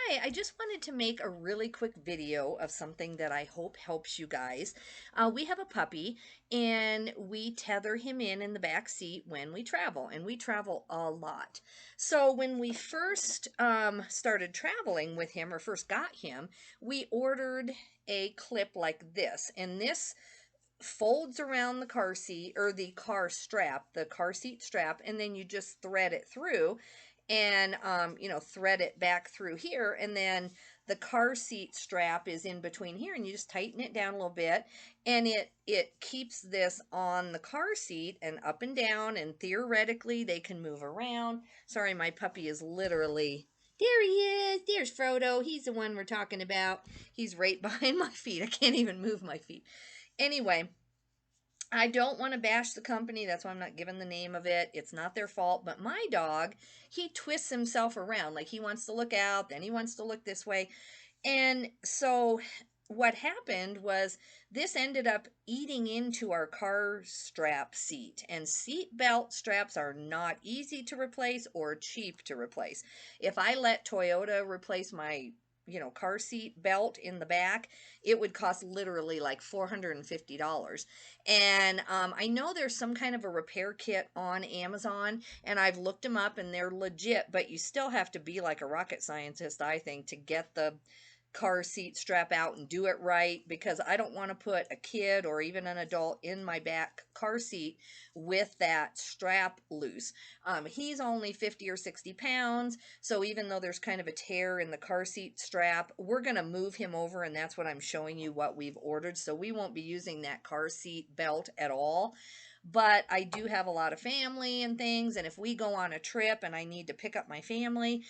Hi, I just wanted to make a really quick video of something that I hope helps you guys. We have a puppy and we tether him in the back seat when we travel, and we travel a lot. So when we first started traveling with him, or first got him, we ordered a clip like this, and this folds around the car seat, or the car strap, the car seat strap, and then you just thread it through and thread it back through here, and then the car seat strap is in between here, and you just tighten it down a little bit, and it keeps this on the car seat and up and down, and theoretically they can move around. Sorry, my puppy is literally, there he is, there's Frodo, he's the one we're talking about. He's right behind my feet. I can't even move my feet. Anyway, I don't want to bash the company. That's why I'm not giving the name of it. It's not their fault. But my dog, he twists himself around. Like, he wants to look out, then he wants to look this way. And so what happened was this ended up eating into our car strap seat. And seat belt straps are not easy to replace or cheap to replace. If I let Toyota replace my car seat belt in the back, it would cost literally like $450. And I know there's some kind of a repair kit on Amazon, and I've looked them up and they're legit, but you still have to be like a rocket scientist, I think, to get the car seat strap out and do it right, because I don't want to put a kid or even an adult in my back car seat with that strap loose. He's only 50 or 60 pounds, so even though there's kind of a tear in the car seat strap, we're going to move him over, and that's what I'm showing you what we've ordered. So we won't be using that car seat belt at all. But I do have a lot of family and things, and if we go on a trip and I need to pick up my family,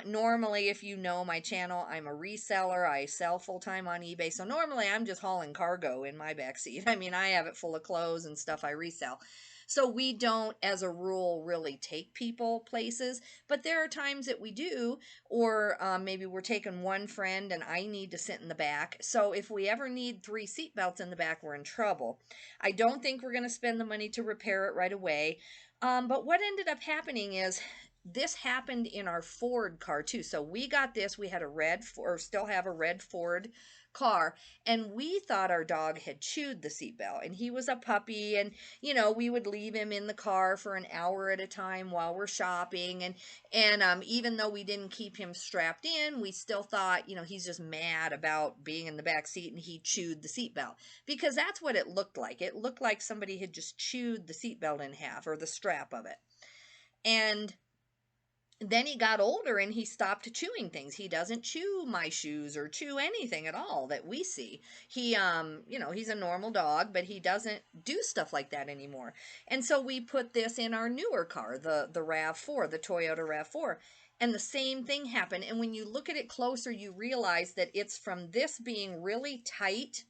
normally, if you know my channel, I'm a reseller. I sell full-time on eBay, so normally I'm just hauling cargo in my back seat. I mean, I have it full of clothes and stuff I resell. So we don't, as a rule, really take people places, but there are times that we do, or maybe we're taking one friend and I need to sit in the back. So if we ever need 3 seat belts in the back, we're in trouble. I don't think we're going to spend the money to repair it right away. But what ended up happening is this happened in our Ford car too. So we got this, we had a red, or still have a red Ford car, and we thought our dog had chewed the seatbelt, and he was a puppy, and we would leave him in the car for an hour at a time while we're shopping, and even though we didn't keep him strapped in, we still thought, he's just mad about being in the back seat and he chewed the seatbelt, because that's what it looked like. It looked like somebody had just chewed the seatbelt in half, or the strap of it. And then he got older and he stopped chewing things. He doesn't chew my shoes or chew anything at all that we see. He he's a normal dog, but he doesn't do stuff like that anymore. And so we put this in our newer car, the RAV4, the Toyota RAV4. And the same thing happened. And when you look at it closer, you realize that it's from this being really tight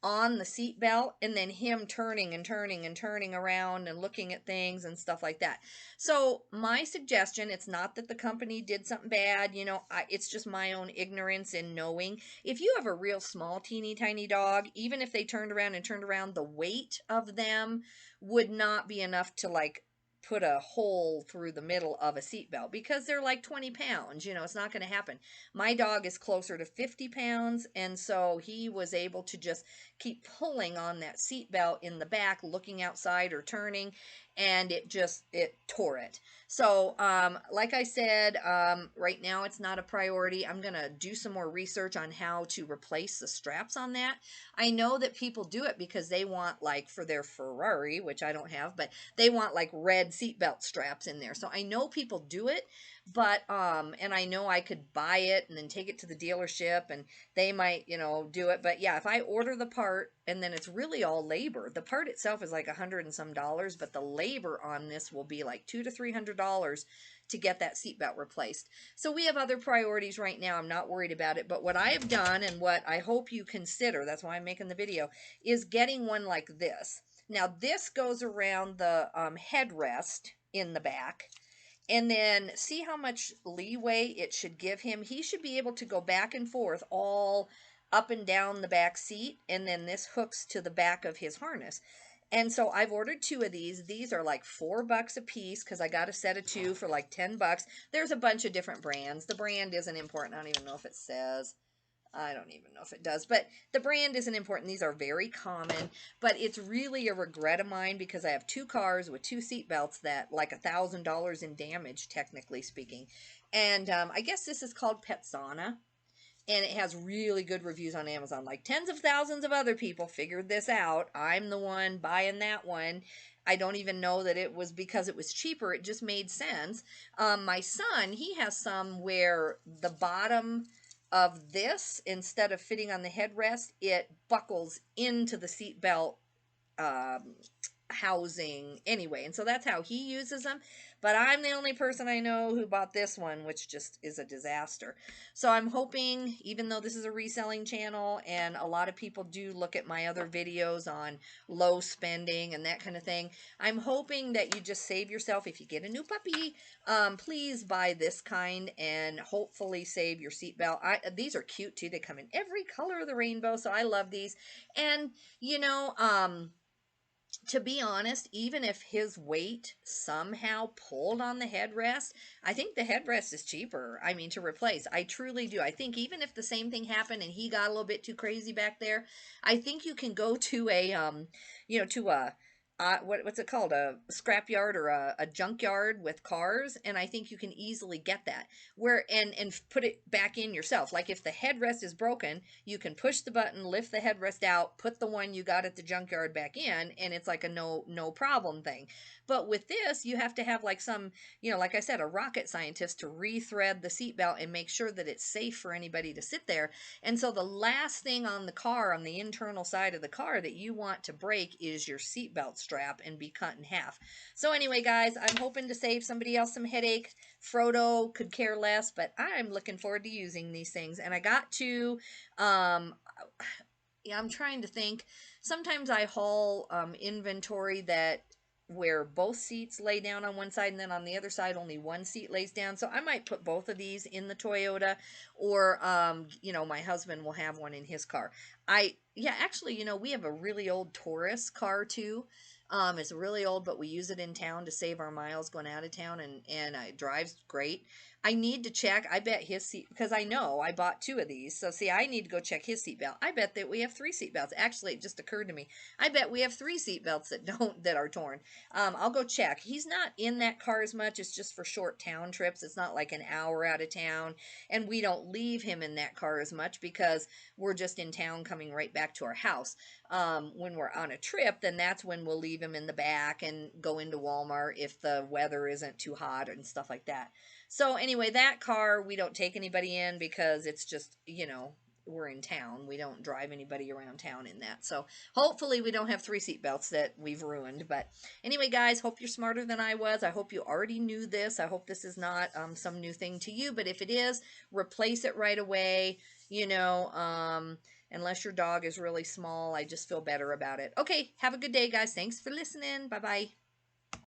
on the seat belt, and then him turning and turning and turning around and looking at things and stuff like that. So my suggestion, it's not that the company did something bad, it's just my own ignorance in knowing. If you have a real small, teeny tiny dog, even if they turned around and turned around, the weight of them would not be enough to like put a hole through the middle of a seatbelt, because they're like 20 pounds. It's not going to happen. My dog is closer to 50 pounds, and so he was able to just keep pulling on that seatbelt in the back, looking outside or turning, and it tore it. So like I said, right now it's not a priority. I'm gonna do some more research on how to replace the straps on that. I know that people do it because they want, like, for their Ferrari, which I don't have, but they want like red seatbelt straps in there. So I know people do it, but and I know I could buy it and then take it to the dealership and they might do it. But yeah, if I order the part, and then it's really all labor. The part itself is like $100 and some, but the labor on this will be like $200 to $300 to get that seatbelt replaced. So we have other priorities right now. I'm not worried about it. But what I have done, and what I hope you consider, that's why I'm making the video, is getting one like this. Now this goes around the headrest in the back. And then see how much leeway it should give him. He should be able to go back and forth all up and down the back seat, and then this hooks to the back of his harness. And so I've ordered two of these. These are like $4 a piece because I got a set of two for like $10. There's a bunch of different brands. The brand isn't important. I don't even know if it says. I don't even know if it does, but the brand isn't important. These are very common, but it's really a regret of mine because I have two cars with two seat belts that like $1,000 in damage, technically speaking. And I guess this is called Petsana, and it has really good reviews on Amazon. Like tens of thousands of other people figured this out. I'm the one buying that one. I don't even know that it was because it was cheaper. It just made sense. My son, he has some where the bottom of this, instead of fitting on the headrest, it buckles into the seat belt um, housing anyway. And so that's how he uses them. But I'm the only person I know who bought this one, which just is a disaster. So I'm hoping, even though this is a reselling channel and a lot of people do look at my other videos on low spending and that kind of thing, I'm hoping that you just save yourself. If you get a new puppy, please buy this kind and hopefully save your seatbelt. These are cute too. They come in every color of the rainbow, so I love these. And you know, to be honest, even if his weight somehow pulled on the headrest, I think the headrest is cheaper. I mean, to replace. I truly do. I think even if the same thing happened and he got a little bit too crazy back there, I think you can go to a, to a, what's it called? A scrapyard or a junkyard with cars, and I think you can easily get that where and put it back in yourself. Like if the headrest is broken, you can push the button, lift the headrest out, put the one you got at the junkyard back in, and it's like a no problem thing. But with this, you have to have like some, like I said, a rocket scientist to rethread the seatbelt and make sure that it's safe for anybody to sit there. And so the last thing on the car, on the internal side of the car that you want to break is your seatbelt strap and be cut in half. So anyway, guys, I'm hoping to save somebody else some headache. Frodo could care less, but I'm looking forward to using these things. And I got to, yeah, I'm trying to think. Sometimes I haul inventory that where both seats lay down on one side and then on the other side only one seat lays down. So I might put both of these in the Toyota, or my husband will have one in his car. Yeah, actually, we have a really old Taurus car too. It's really old, but we use it in town to save our miles going out of town, and it drives great. I need to check. I bet his seat, because I know I bought two of these. So see, I need to go check his seatbelt. I bet that we have three seatbelts. Actually, it just occurred to me. I bet we have three seatbelts that are torn. I'll go check. He's not in that car as much. It's just for short town trips. It's not like an hour out of town, and we don't leave him in that car as much because we're just in town coming right back to our house. When we're on a trip, then that's when we'll leave him in the back and go into Walmart if the weather isn't too hot and stuff like that. So anyway, that car we don't take anybody in because it's just, we're in town. We don't drive anybody around town in that. So hopefully we don't have three seat belts that we've ruined. But anyway, guys, hope you're smarter than I was. I hope you already knew this. I hope this is not some new thing to you. But if it is, replace it right away. Unless your dog is really small, I just feel better about it. Okay, have a good day, guys. Thanks for listening. Bye-bye.